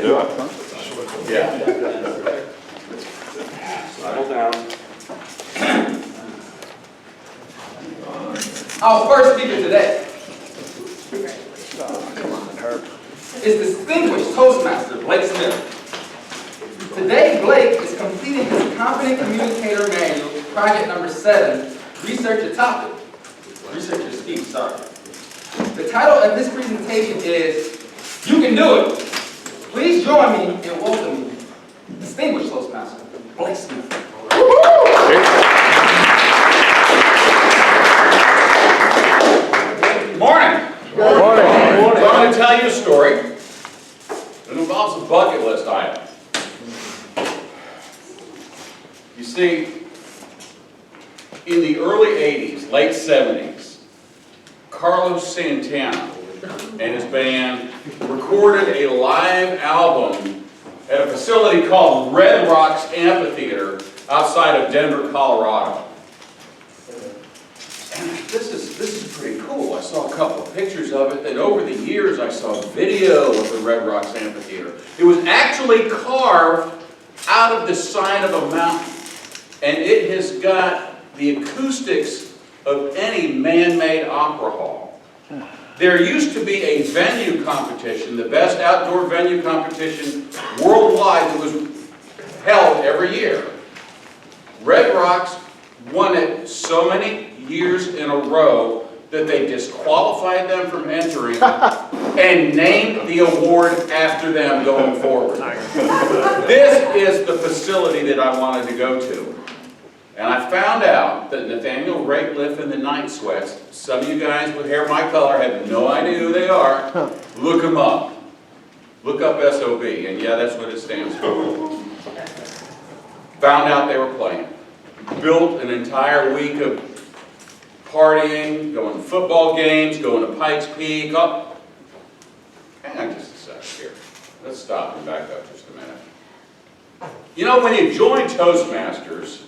Do it. Yeah. Settle down. Our first speaker today is distinguished Toastmaster Blake Smith. Today, Blake is completing his Competent Communicator Manual, project number 7, Research a Topic. Research your speech, sorry. The title of this presentation is, You Can Do It. Please join me in welcoming distinguished Toastmaster Blake Smith. Good morning. Good morning. So I'm going to tell you a story that involves a bucket list item. You see, in the early 80s, late 70s, Carlos Santana and his band recorded a live album at a facility called Red Rocks Amphitheater outside of Denver, Colorado. And this is pretty cool. I saw a couple of pictures of it, and over the years I saw a video of the Red Rocks Amphitheater. It was actually carved out of the side of a mountain, and it has got the acoustics of any man-made opera hall. There used to be a venue competition, the best outdoor venue competition worldwide, that was held every year. Red Rocks won it so many years in a row that they disqualified them from entering and named the award after them going forward. This is the facility that I wanted to go to. And I found out that Nathaniel Rateliff and the Night Sweats, some of you guys with hair my color have no idea who they are. Look them up. Look up SOB, and yeah, that's what it stands for. Found out they were playing. Built an entire week of partying, going to football games, going to Pikes Peak. Oh, hang on just a sec here. Let's stop and back up just a minute. You know, when you join Toastmasters,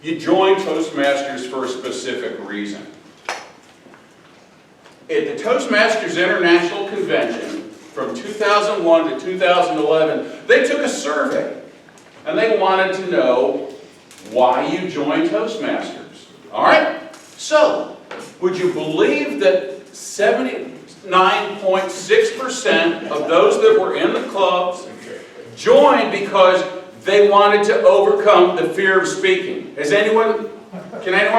you join Toastmasters for a specific reason. At the Toastmasters International Convention from 2001 to 2011, they took a survey, and they wanted to know why you joined Toastmasters. All right? So, would you believe that 79.6% of those that were in the clubs joined because they wanted to overcome the fear of speaking? Can anyone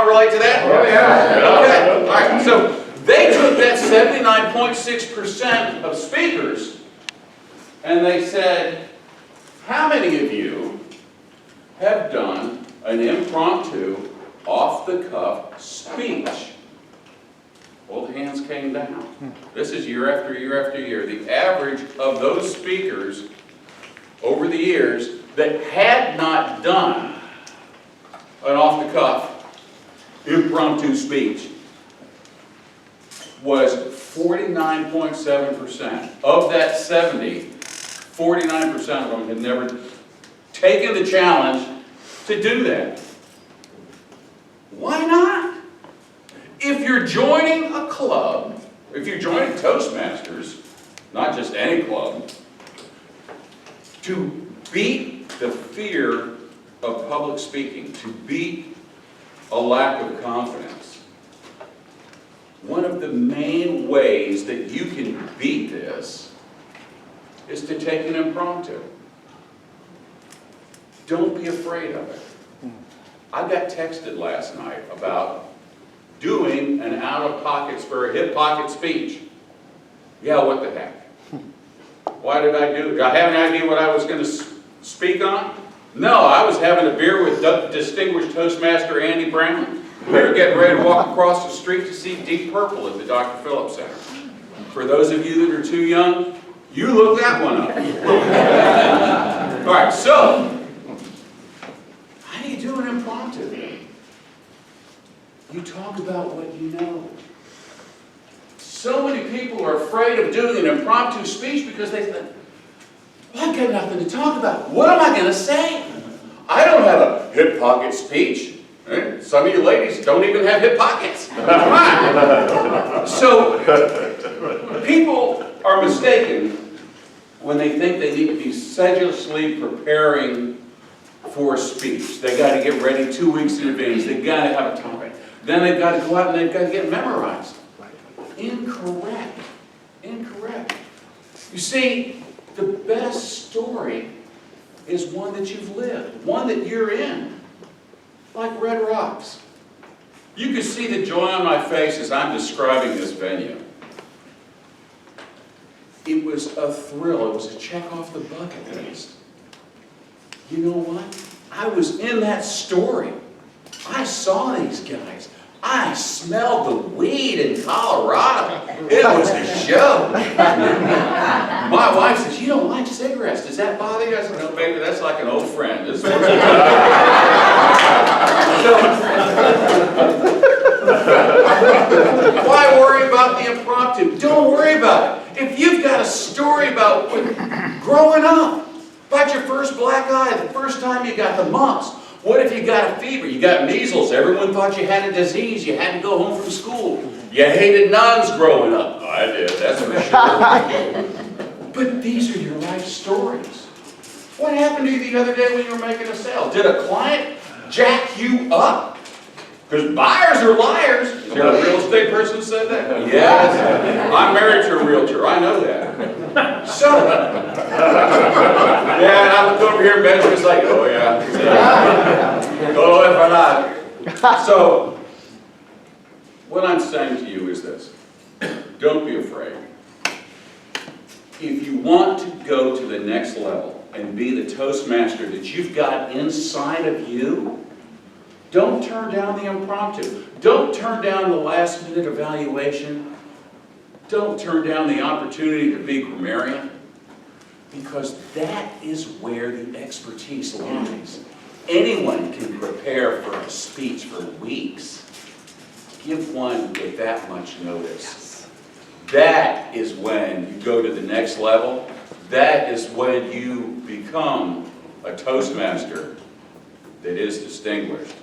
relate to that? Yeah. Okay. All right. So they took that 79.6% of speakers and they said, how many of you have done an impromptu, off-the-cuff speech? Well, the hands came down. This is year after year after year. The average of those speakers over the years that had not done an off-the-cuff, impromptu speech was 49.7%. Of that 70, 49% of them had never taken the challenge to do that. Why not? If you're joining a club, if you're joining Toastmasters, not just any club, to beat the fear of public speaking, to beat a lack of confidence, one of the main ways that you can beat this is to take an impromptu. Don't be afraid of it. I got texted last night about doing an out-of-pocket for a hip-pocket speech. Yeah, what the heck? Why did I do it? Did I have an idea what I was going to speak on? No, I was having a beer with distinguished Toastmaster Andy Brown. We were getting ready to walk across the street to see Deep Purple at the Dr. Phillips Center. For those of you that are too young, you look that one up. All right, so how do you do an impromptu? You talk about what you know. So many people are afraid of doing an impromptu speech because they think, well, I've got nothing to talk about. What am I going to say? I don't have a hip pocket speech. Right? Some of you ladies don't even have hip pockets. Come on. So people are mistaken when they think they need to be sedulously preparing for a speech. They got to get ready 2 weeks in advance. They got to have a topic. Then they've got to go out and they've got to get memorized. Incorrect. Incorrect. You see, the best story is one that you've lived, one that you're in, like Red Rocks. You can see the joy on my face as I'm describing this venue. It was a thrill. It was a check off the bucket list. You know what? I was in that story. I saw these guys. I smelled the weed in Colorado. It was a show. My wife says, "You don't like cigarettes. Does that bother you?" I said, "No, baby, that's like an old friend. This is what Why worry about the impromptu? Don't worry about it. If you've got a story about growing up, about your first black eye, the first time you got the mumps, what if you got a fever? You got measles. Everyone thought you had a disease. You had to go home from school. You hated nuns growing up. I did, that's for sure. But these are your life stories. What happened to you the other day when you were making a sale? Did a client jack you up? Because buyers are liars. Is there a real estate person who said that? Yes. I'm married to a realtor. I know that. So, yeah, and I looked over here and Benjamin's like, "Oh yeah. Go if I not." So, what I'm saying to you is this. Don't be afraid. If you want to go to the next level and be the Toastmaster that you've got inside of you, don't turn down the impromptu. Don't turn down the last minute evaluation. Don't turn down the opportunity to be grammarian, because that is where the expertise lies. Anyone can prepare for a speech for weeks. Give one with that much notice. That is when you go to the next level. That is when you become a Toastmaster that is distinguished.